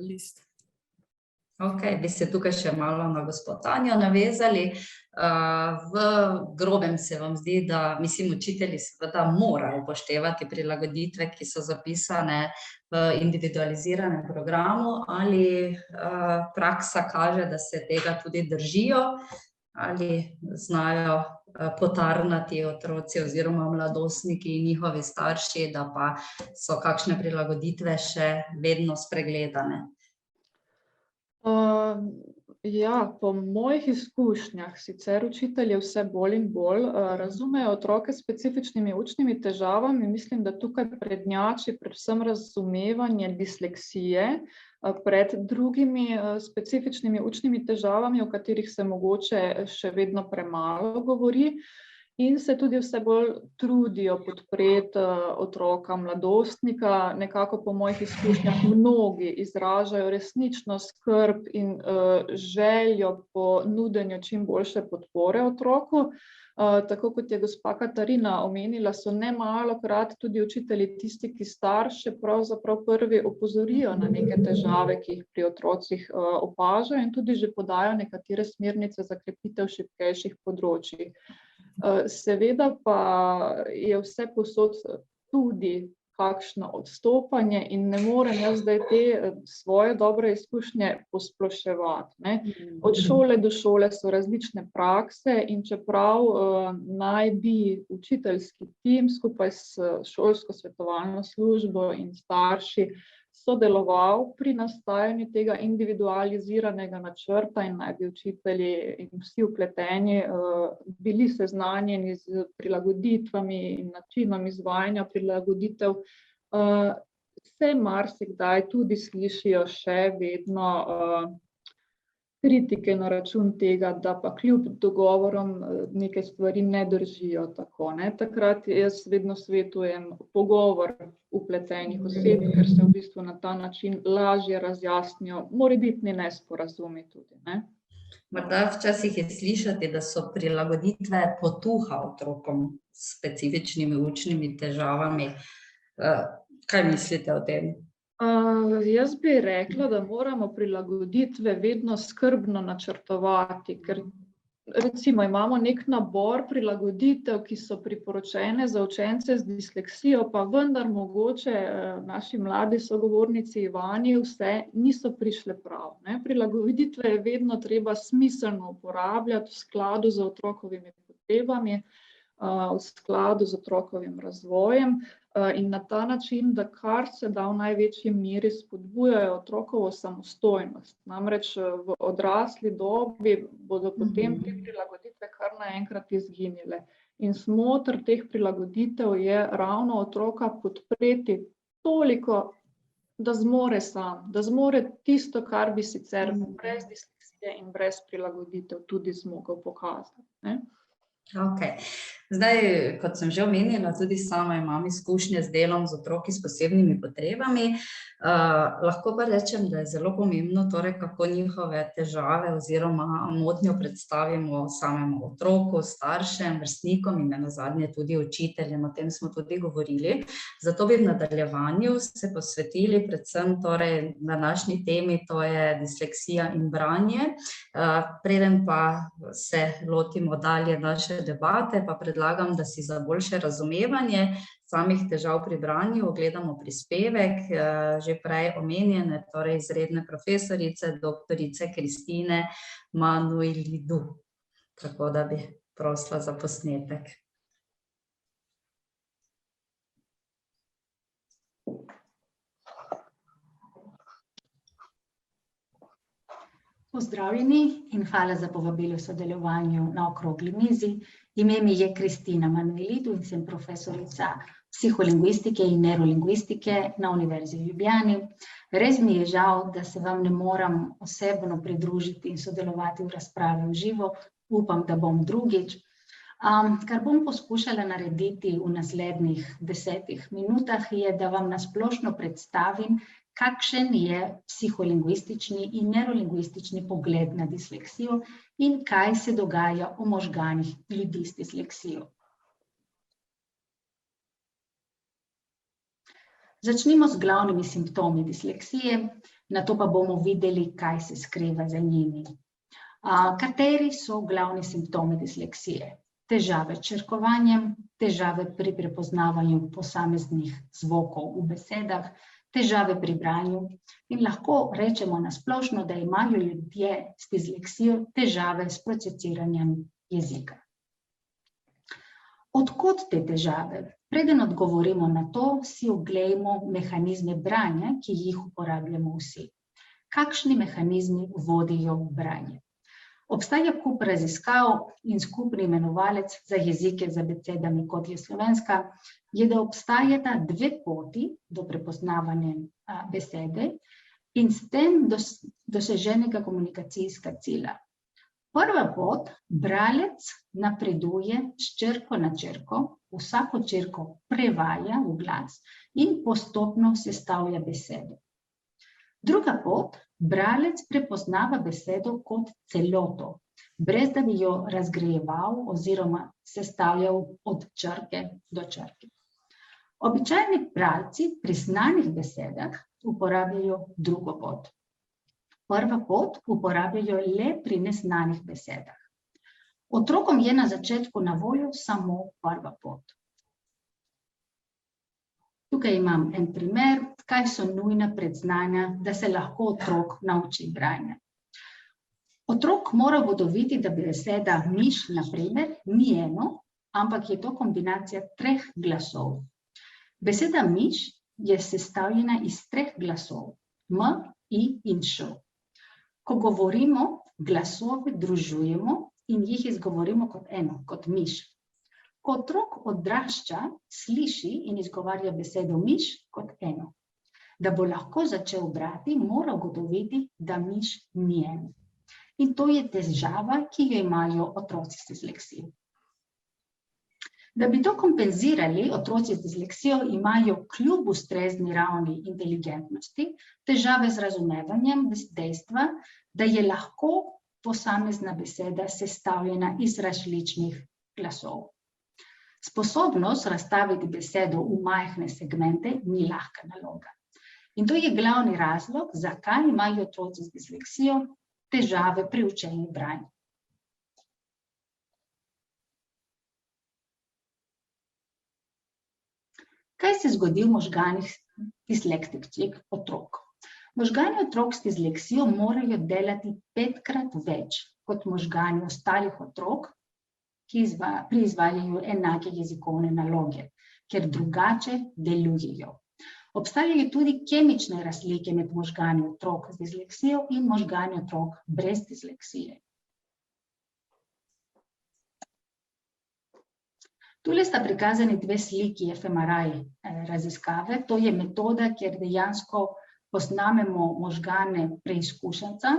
list. Ok, bi se tukaj še malo na gospod Tanjo navezali. V grobem se vam zdi, da, mislim, učitelji seveda morajo upoštevati prilagoditve, ki so zapisane v individualiziranem programu, ali praksa kaže, da se tega tudi držijo, ali znajo potarnati otroci oziroma mladostniki in njihovi starši, da pa so kakšne prilagoditve še vedno spregledane. Po mojih izkušnjah sicer učitelji vse bolj in bolj razumejo otroke s specifičnimi učnimi težavami. Mislim, da tukaj prednjači predvsem razumevanje disleksije pred drugimi specifičnimi učnimi težavami, o katerih se mogoče še vedno premalo govori. In se tudi vse bolj trudijo podpreti otroka, mladostnika. Nekako po mojih izkušnjah mnogi izražajo resnično skrb in željo po nudenju čim boljše podpore otroku. Tako kot je gospa Katarina omenila, so nemalokrat tudi učitelji tisti, ki starše pravzaprav prvi opozorijo na neke težave, ki jih pri otrocih opažajo, in tudi že podajo nekatere smernice za krepitev šibkejših področij. Seveda pa je vse povsod tudi kakšno odstopanje in ne morem jaz zdaj te svoje dobre izkušnje posploševati. Od šole do šole so različne prakse in čeprav naj bi učiteljski tim skupaj s šolsko svetovalno službo in starši sodeloval pri nastajanju tega individualiziranega načrta in naj bi učitelji in vsi vpleteni bili seznanjeni z prilagoditvami in načinom izvajanja prilagoditev, se marsikdaj tudi slišijo še vedno kritike na račun tega, da pa kljub dogovorom neke stvari ne držijo tako. Takrat jaz vedno svetujem pogovor vpletenih oseb, ker se v bistvu na ta način lažje razjasnijo morebitni nesporazumi tudi. Morda včasih je slišati, da so prilagoditve potuha otrokom s specifičnimi učnimi težavami. Kaj mislite o tem? Jaz bi rekla, da moramo prilagoditve vedno skrbno načrtovati, ker recimo imamo nek nabor prilagoditev, ki so priporočene za učence z disleksijo, pa vendar mogoče naši mladi sogovornici Ivani vse niso prišle prav. Prilagoditve je vedno treba smiselno uporabljati v skladu z otrokovimi potrebami, v skladu z otrokovim razvojem in na ta način, da kar se da v največji meri spodbujajo otrokovo samostojnost. Namreč v odrasli dobi bodo potem te prilagoditve kar naenkrat izginile. In smoter teh prilagoditev je ravno otroka podpreti toliko, da zmore sam, da zmore tisto, kar bi sicer brez disleksije in brez prilagoditev tudi zmogel pokazati. Ok. Zdaj, kot sem že omenila, tudi sama imam izkušnje z delom z otroki s posebnimi potrebami. Lahko pa rečem, da je zelo pomembno, torej, kako njihove težave oziroma motnjo predstavimo samemu otroku, staršem, vrstnikom in nenazadnje tudi učiteljem. O tem smo tudi govorili. Zato bi v nadaljevanju se posvetili predvsem torej današnji temi, to je disleksija in branje. Preden pa se lotimo dalje naše debate, pa predlagam, da si za boljše razumevanje samih težav pri branju ogledamo prispevek že prej omenjene, torej izredne profesorice, doktorice Kristine Manojlidu. Tako da bi prosila za posnetek. Pozdravljeni in hvala za povabilo v sodelovanju na okrogli mizi. Ime mi je Kristina Manojlidu in sem profesorica psiholingvistike in neurolingvistike na Univerzi v Ljubljani. Res mi je žal, da se vam ne moram osebno pridružiti in sodelovati v razpravi v živo. Upam, da bom drugič. Kar bom poskušala narediti v naslednjih 10 minutah je, da vam nasplošno predstavim, kakšen je psiholingvistični in neurolingvistični pogled na disleksijo in kaj se dogaja v možganih ljudi s disleksijo. Začnimo z glavnimi simptomi disleksije, nato pa bomo videli, kaj se skriva za njimi. Kateri so glavni simptomi disleksije? Težave s črkovanjem, težave pri prepoznavanju posameznih zvokov v besedah, težave pri branju in lahko rečemo nasplošno, da imajo ljudje s disleksijo težave s procesiranjem jezika. Od kod te težave? Preden odgovorimo na to, si oglejmo mehanizme branja, ki jih uporabljamo vsi. Kakšni mehanizmi vodijo v branje? Obstaja kup raziskav in skupni imenovalec za jezike z abecedami, kot je slovenska, je, da obstajata dve poti do prepoznavanja besede in s tem doseženega komunikacijska cilja. Prva pot, bralec napreduje s črko na črko, vsako črko prevaja v glas in postopno sestavlja besedo. Druga pot, bralec prepoznava besedo kot celoto, brez da bi jo razgrajeval oziroma sestavljal od črke do črke. Običajni bralci pri znanih besedah uporabljajo drugo pot. Prva pot uporabljajo le pri neznanih besedah. Otrokom je na začetku na voljo samo prva pot. Tukaj imam en primer, kaj so nujna predznanja, da se lahko otrok nauči branja. Otrok mora ugotoviti, da beseda miš, na primer, ni eno, ampak je to kombinacija 3 glasov. Beseda miš je sestavljena iz 3 glasov, m, i in š. Ko govorimo, glasove združujemo in jih izgovorimo kot eno, kot miš. Ko otrok odrašča, sliši in izgovarja besedo miš kot eno. Da bo lahko začel brati, mora ugotoviti, da miš ni eno. In to je težava, ki jo imajo otroci s disleksijo. Da bi to kompenzirali, otroci z disleksijo imajo kljub ustrezni ravni inteligentnosti težave z razumevanjem dejstva, da je lahko posamezna beseda sestavljena iz različnih glasov. Sposobnost razstaviti besedo v majhne segmente ni lahka naloga. In to je glavni razlog, zakaj imajo otroci z disleksijo težave pri učenju branja. Kaj se zgodi v možganih dislektičnih otrok? Možgani otrok s disleksijo morajo delati 5-krat več kot možgani ostalih otrok, ki pri izvajanju enake jezikovne naloge, ker drugače delujejo. Obstajajo tudi kemične razlike med možgani otrok z disleksijo in možgani otrok brez disleksije. Tule sta prikazani 2 sliki fMRI raziskave. To je metoda, kjer dejansko posnamemo možgane preizkušenca,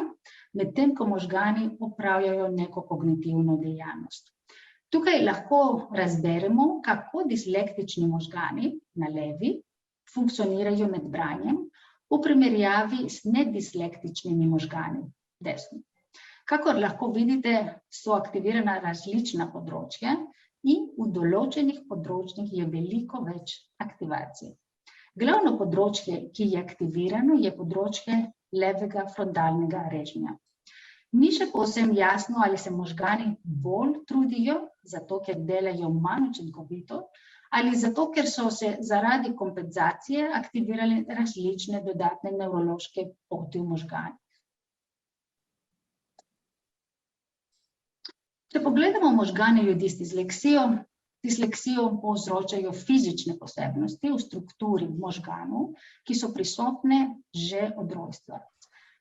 medtem ko možgani opravljajo neko kognitivno dejavnost. Tukaj lahko razberemo, kako dislektični možgani na levi funkcionirajo med branjem v primerjavi s nedislektičnimi možgani desni. Kakor lahko vidite, so aktivirana različna področja in v določenih področjih je veliko več aktivacij. Glavno področje, ki je aktivirano, je področje levega frontalnega režnja. Ni še povsem jasno, ali se možgani bolj trudijo, zato ker delajo manj učinkovito, ali zato, ker so se zaradi kompenzacije aktivirale različne dodatne nevrološke poti v možganih. Če pogledamo možgane ljudi s disleksijo povzročajo fizične posebnosti v strukturi možganov, ki so prisotne že od rojstva.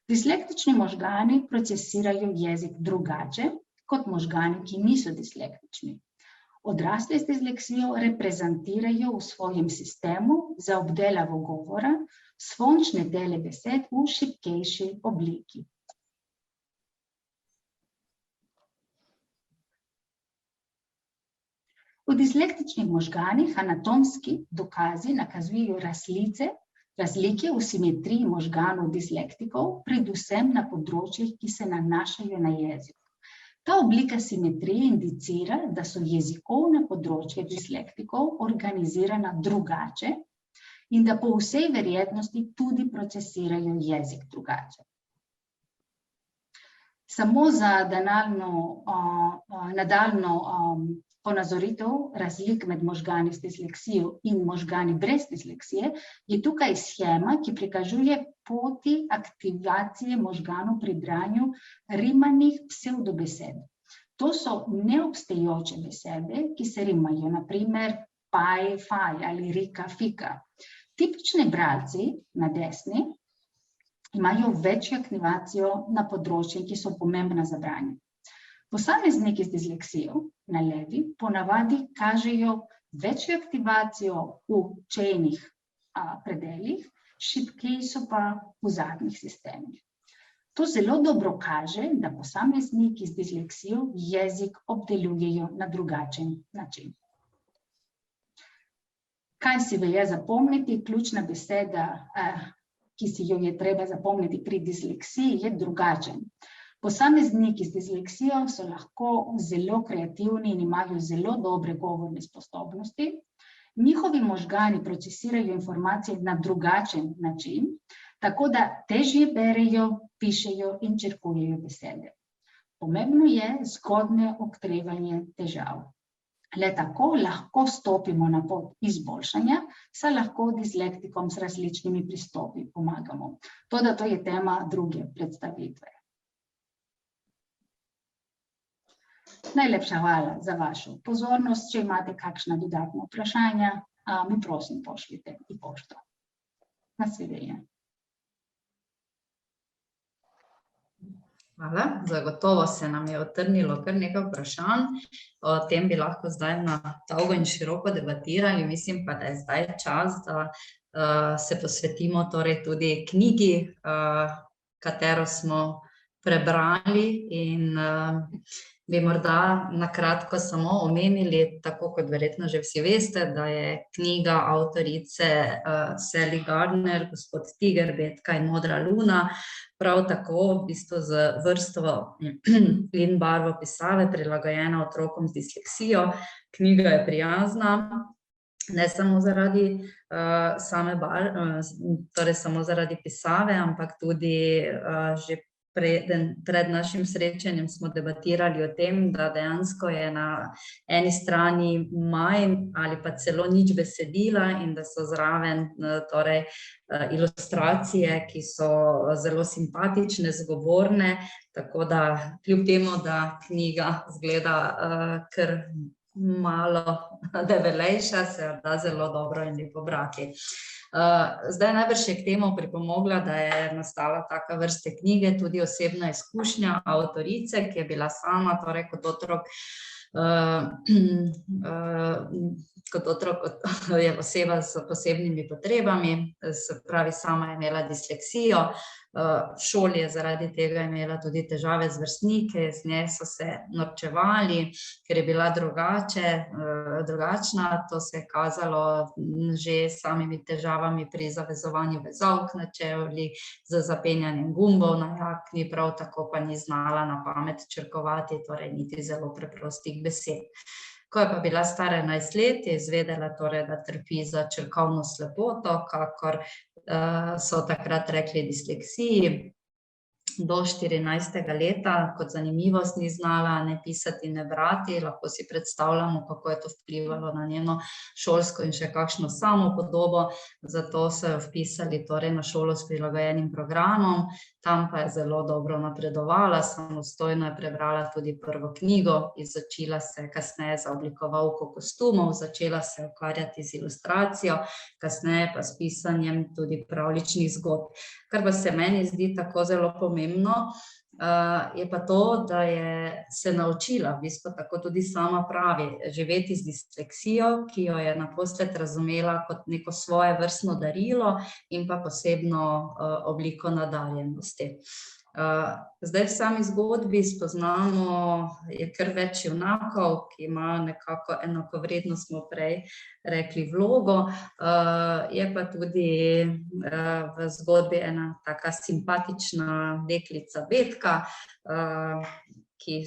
Dislektični možgani procesirajo jezik drugače kot možgani, ki niso dislektični. Odrasli z disleksijo reprezentirajo v svojem sistemu za obdelavo govora zvončne dele besed v šibkejši obliki. V dislektičnih možganih anatomski dokazi nakazujejo razlike v simetriji možganov dislektikov, predvsem na področjih, ki se nanašajo na jezik. Ta oblika simetrije indicira, da so jezikovna področja dislektikov organizirana drugače in da po vsej verjetnosti tudi procesirajo jezik drugače. Samo za nadaljnjo ponazoritev razlik med možgani s disleksijo in možgani brez disleksije je tukaj shema, ki prikazuje poti aktivacije možganov pri branju rimanih psevdobesed. To so neobstoječe besede, ki se rimajo, na primer paj, faj ali rika, fika. Tipični bralci na desni imajo večjo aktivacijo na področjih, ki so pomembna za branje. Posamezniki z disleksijo na levi ponavadi kažejo večjo aktivacijo v čejnih predeljih, šibkejši so pa v zadnjih sistemih. To zelo dobro kaže, da posamezniki z disleksijo jezik obdelujejo na drugačen način. Kaj si velja zapomniti? Ključna beseda, ki si jo je treba zapomniti pri disleksiji, je drugačen. Posamezniki z disleksijo so lahko zelo kreativni in imajo zelo dobre govorne sposobnosti. Njihovi možgani procesirajo informacije na drugačen način, tako da težje berejo, pišejo in črkujejo besede. Pomembno je zgodnje odkrivanje težav. Le tako lahko stopimo na pot izboljšanja, saj lahko dislektikom s različnimi pristopi pomagamo. Toda to je tema druge predstavitve. Najlepša hvala za vašo pozornost. Če imate kakšna dodatna vprašanja, mi prosim pošljite in pošto. Nasvidenje. Hvala, zagotovo se nam je odtrnilo kar nekaj vprašanj. O tem bi lahko zdaj na dolgo in široko debatirali. Mislim pa, da je zdaj čas, da se posvetimo torej tudi knjigi, katero smo prebrali in bi morda na kratko samo omenili, tako kot verjetno že vsi veste, da je knjiga avtorice Sally Gardner, Gospod tiger, Betka in modra luna, prav tako v bistvu z vrsto in barvo pisave prilagojena otrokom z disleksijo. Knjiga je prijazna, ne samo zaradi samo zaradi pisave, ampak tudi že pred našim srečanjem smo debatirali o tem, da dejansko je na eni strani manj ali pa celo nič besedila in da so zraven torej ilustracije, ki so zelo simpatične, zgovorne, tako da kljub temu, da knjiga izgleda kar malo debelejša, se da zelo dobro in lepo brati. Zdaj najbrž je k temu pripomogla, da je nastala taka vrste knjige, tudi osebna izkušnja avtorice, ki je bila sama, torej kot otrok je oseba s posebnimi potrebami, se pravi, sama je imela disleksijo, v šoli je zaradi tega imela tudi težave z vrstniki, z nje so se norčevali, ker je bila drugačna, to se je kazalo že s samimi težavami pri zavezovanju vezalk na čevlji, z zapenjanjem gumbov na jakni, prav tako pa ni znala na pamet črkovati, torej niti zelo preprostih besed. Ko je pa bila stara 11 let, je izvedela torej, da trpi za črkovno slepoto, kakor so takrat rekli disleksiji, do 14. leta. Kot zanimivost ni znala ne pisati, ne brati. Lahko si predstavljamo, kako je to vplivalo na njeno šolsko in še kakšno samopodobo. Zato so jo vpisali torej na šolo s prilagojenim programom. Tam pa je zelo dobro napredovala, samostojno je prebrala tudi prvo knjigo, izučila se kasneje za oblikovalko kostumov, začela se ukvarjati z ilustracijo, kasneje pa s pisanjem tudi pravljičnih zgodb. Kar pa se meni zdi tako zelo pomembno, je pa to, da je se naučila, v bistvu tako tudi sama pravi, živeti z disleksijo, ki jo je naposled razumela kot neko svoje vrstno darilo in pa posebno obliko nadarjenosti. Zdaj v sami zgodbi spoznamo, je kar več junakov, ki imajo nekako enakovredno, smo prej rekli, vlogo. Je pa tudi v zgodbi ena taka simpatična deklica Betka, ki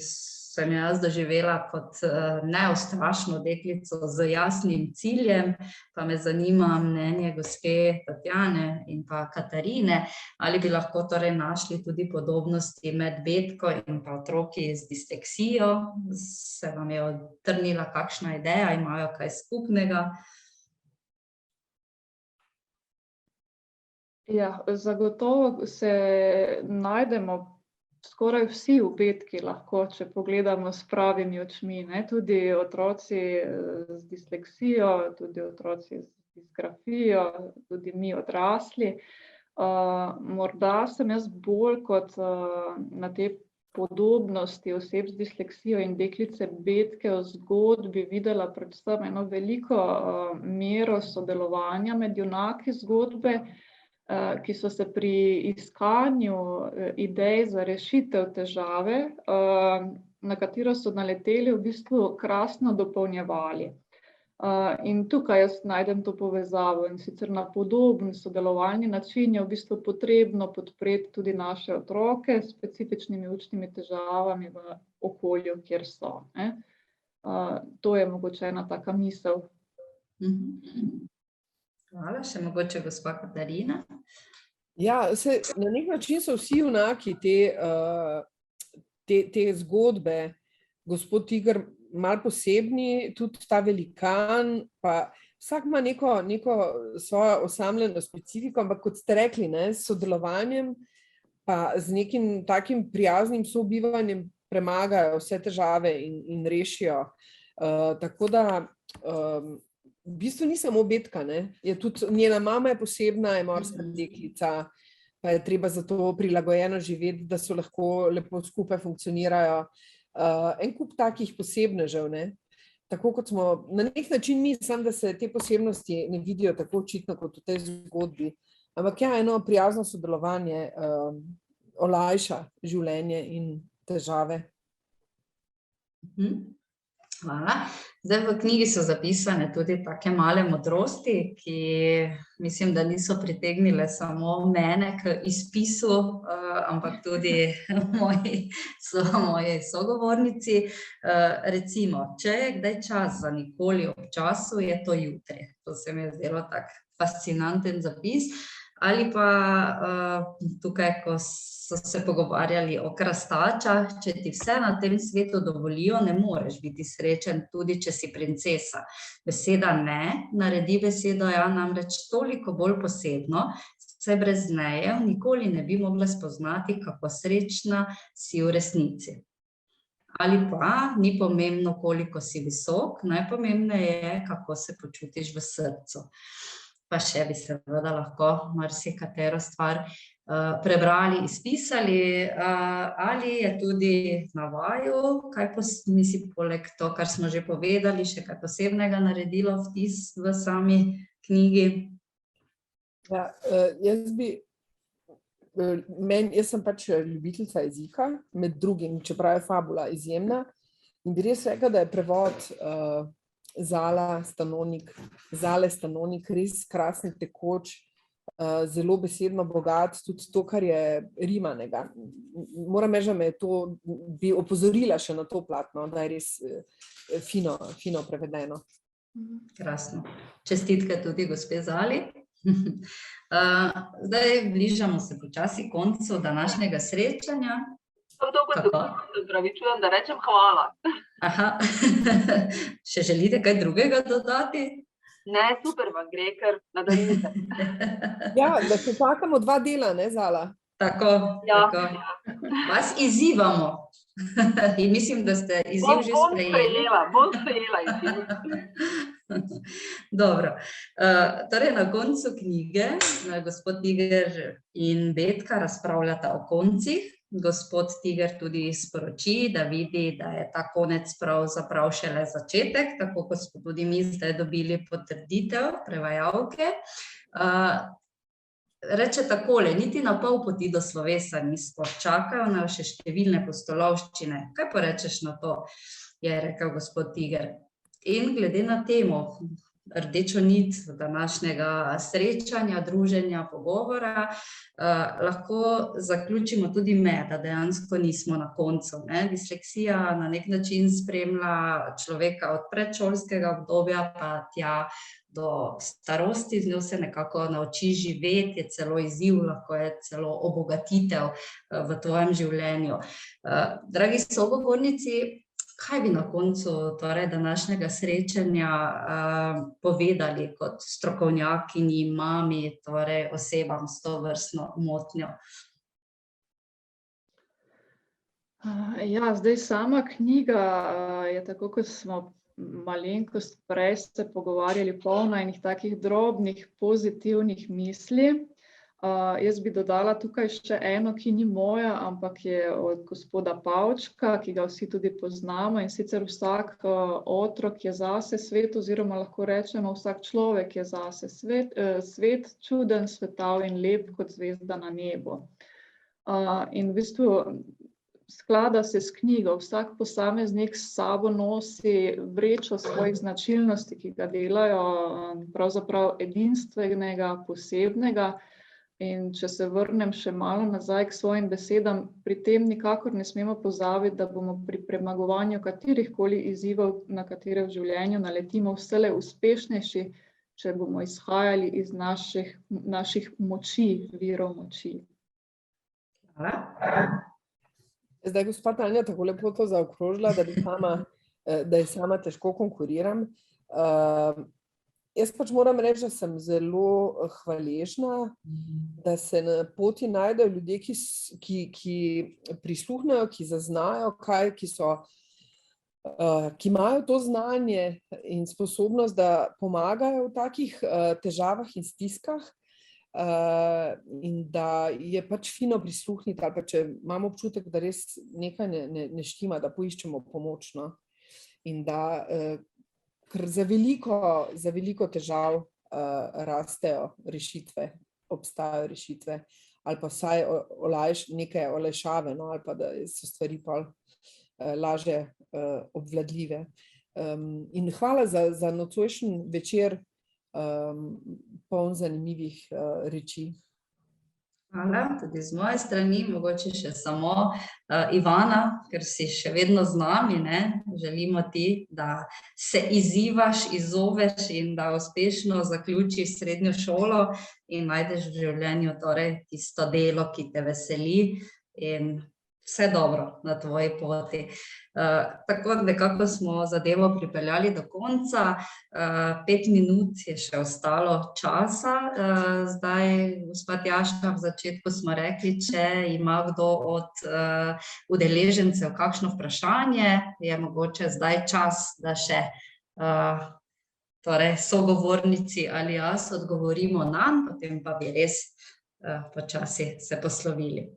sem jaz doživela kot neustrašno deklico z jasnim ciljem, pa me zanima mnenje gospe Tatjane in pa Katarine, ali bi lahko torej našli tudi podobnosti med Betko in pa otroki z disleksijo. Se vam je odtrnila kakšna ideja, imajo kaj skupnega? Ja, zagotovo se najdemo skoraj vsi v Betki lahko, če pogledamo s pravimi očmi, ne? Tudi otroci z disleksijo, tudi otroci z disgrafijo, tudi mi odrasli. Morda sem jaz bolj kot na te podobnosti oseb z disleksijo in deklice Betke v zgodbi videla predvsem eno veliko mero sodelovanja med junaki zgodbe, ki so se pri iskanju idej za rešitev težave, na katero so naleteli, v bistvu krasno dopolnjevali. In tukaj jaz najdem to povezavo, in sicer na podoben sodelovalni način je v bistvu potrebno podpreti tudi naše otroke s specifičnimi učnimi težavami v okolju, kjer so. To je mogoče ena taka misel. Hvala, še mogoče gospa Katarina. Ja, na nek način so vsi junaki te zgodbe, gospod Tiger, malo posebni, tudi ta velikan, pa vsak ima neko svojo osamljeno specifiko, ampak kot ste rekli, s sodelovanjem pa z nekim takim prijaznim sobivanjem premagajo vse težave in rešijo. Tako da v bistvu ni samo Betka, je tudi njena mama je posebna, je morska deklica, pa je treba za to prilagojeno živeti, da so lahko lepo skupaj funkcionirajo. En kup takih posebnežev, tako kot smo, na nek način mislim, da se te posebnosti ne vidijo tako očitno kot v tej zgodbi, ampak eno prijazno sodelovanje olajša življenje in težave. Hvala. Zdaj v knjigi so zapisane tudi take male modrosti, ki mislim, da niso pritegnile samo mene k izpisu, ampak tudi moji sogovornici. Recimo, če je kdaj čas za nikoli ob času, je to jutri. To se mi je zdelo tak fascinanten zapis. Ali pa tukaj, ko so se pogovarjali o krastačah, če ti vse na tem svetu dovolijo, ne moreš biti srečen, tudi če si princesa. Beseda ne naredi besedo ja namreč toliko bolj posebno, saj brez nje nikoli ne bi mogla spoznati, kako srečna si v resnici. Ali pa ni pomembno, koliko si visok, najpomembneje je, kako se počutiš v srcu. Pa še bi seveda lahko marsikatero stvar prebrali, izpisali, ali je tudi na vaju, kaj misli poleg to, kar smo že povedali, še kaj posebnega naredilo vtis v sami knjigi? Ja, jaz sem pač ljubiteljica jezika, med drugim, čeprav je fabula izjemna, in bi res rekla, da je prevod Zale Stanonik res krasni, tekoč, zelo besedno bogat, tudi to, kar je rimanega. Moram reči, da bi opozorila še na to platno, da je res fino prevedeno. Krasno. Čestitke tudi gospe Zali. Zdaj bližamo se počasi koncu današnjega srečanja. Pravičujem, da rečem hvala. Aha. Še želite kaj drugega dodati? Ne, super vam gre, ker nadaljujte. Ja, da se čakamo 2 dela, ne, Zala? Tako, Ja. tako. Vas izzivamo. In mislim, da ste izziv že sprejeli. Bom sprejela izziv. Dobro. Torej, na koncu knjige gospod Tiger in Betka razpravljata o koncih. Gospod Tiger tudi sporoči, da vidi, da je ta konec pravzaprav šele začetek, tako kot smo tudi mi zdaj dobili potrditev prevajalke. Reče takole, niti na pol poti do slovesa nismo, čakajo nas še številne pustolovščine. Kaj pa rečeš na to, je rekel gospod Tiger. In glede na temo, rdečo nit današnjega srečanja, druženja, pogovora, lahko zaključimo tudi da dejansko nismo na koncu. Disleksija na nek način spremlja človeka od predšolskega obdobja pa tja do starosti, z njo se nekako nauči živeti, je celo izziv, lahko je celo obogatitev v tvojem življenju. Dragi sogovornici, kaj bi na koncu torej današnjega srečanja povedali kot strokovnjakinji, mami, torej osebam s tovrstno motnjo? Ja, zdaj sama knjiga je tako, kot smo malenkost prej se pogovarjali, polna enih takih drobnih pozitivnih misli. Jaz bi dodala tukaj še eno, ki ni moja, ampak je od gospoda Pavčka, ki ga vsi tudi poznamo, in sicer vsak otrok je zase svet, oziroma lahko rečemo, vsak človek je zase svet, čuden, svetav in lep kot zvezda na nebu. In v bistvu sklada se s knjigo, vsak posameznik s sabo nosi vrečo svojih značilnosti, ki ga delajo pravzaprav edinstvenega, posebnega. In če se vrnem še malo nazaj k svojim besedam, pri tem nikakor ne smemo pozabiti, da bomo pri premagovanju katerihkoli izzivov, na katere v življenju naletimo, vselej uspešnejši, če bomo izhajali iz naših moči, virov moči. Hvala. Zdaj, gospa Tanja tako lepo to zaokrožila, da je sama težko konkuriram. Jaz pač moram reči, da sem zelo hvaležna, da se na poti najdejo ljudje, ki prisluhnejo, ki zaznajo, ki imajo to znanje in sposobnost, da pomagajo v takih težavah in stiskah. In da je pač fino prisluhniti, ali pa če imamo občutek, da res nekaj ne štima, da poiščemo pomoč. In da, ker za veliko težav rastejo rešitve, obstajajo rešitve, ali pa vsaj neke olajšave, ali pa da so stvari pa lažje obvladljive. In hvala za nocojšnji večer, poln zanimivih reči. Hvala, tudi z moje strani, mogoče še samo Ivana, ker si še vedno z nami, želimo ti, da se izzivaš, izzoveš in da uspešno zaključiš srednjo šolo in najdeš v življenju torej tisto delo, ki te veseli, in vse dobro na tvoji poti. Tako nekako smo zadevo pripeljali do konca, 5 minut je še ostalo časa. Zdaj, gospa Tjaša, v začetku smo rekli, če ima kdo od udeležencev kakšno vprašanje, je mogoče zdaj čas, da še torej sogovornici ali jaz odgovorimo nanj, potem pa bi res počasi se poslovili.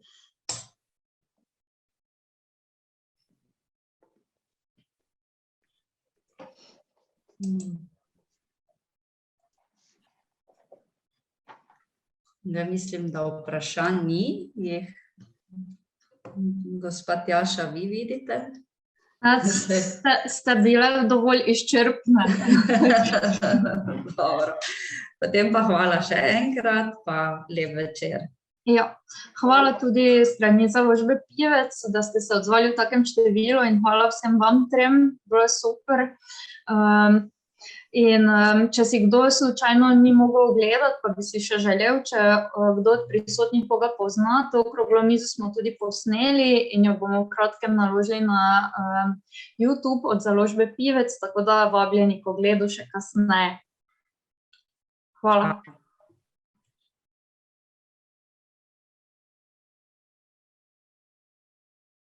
Ja, mislim, da vprašanj ni. Gospa Tjaša, vi vidite? Ste bile dovolj izčrpne. Dobro. Potem pa hvala še enkrat, pa lep večer. Ja, hvala tudi strani založbe Pivec, da ste se odzvali v takem številu, in hvala vsem vam trem, bilo je super. In če si kdo slučajno ni mogel gledati, pa bi si še želel, če kdo od prisotnih koga pozna, to okroglo mizo smo tudi posneli in jo bomo v kratkem naložili na YouTube od založbe Pivec, tako da vabljeni k ogledu še kasneje. Hvala.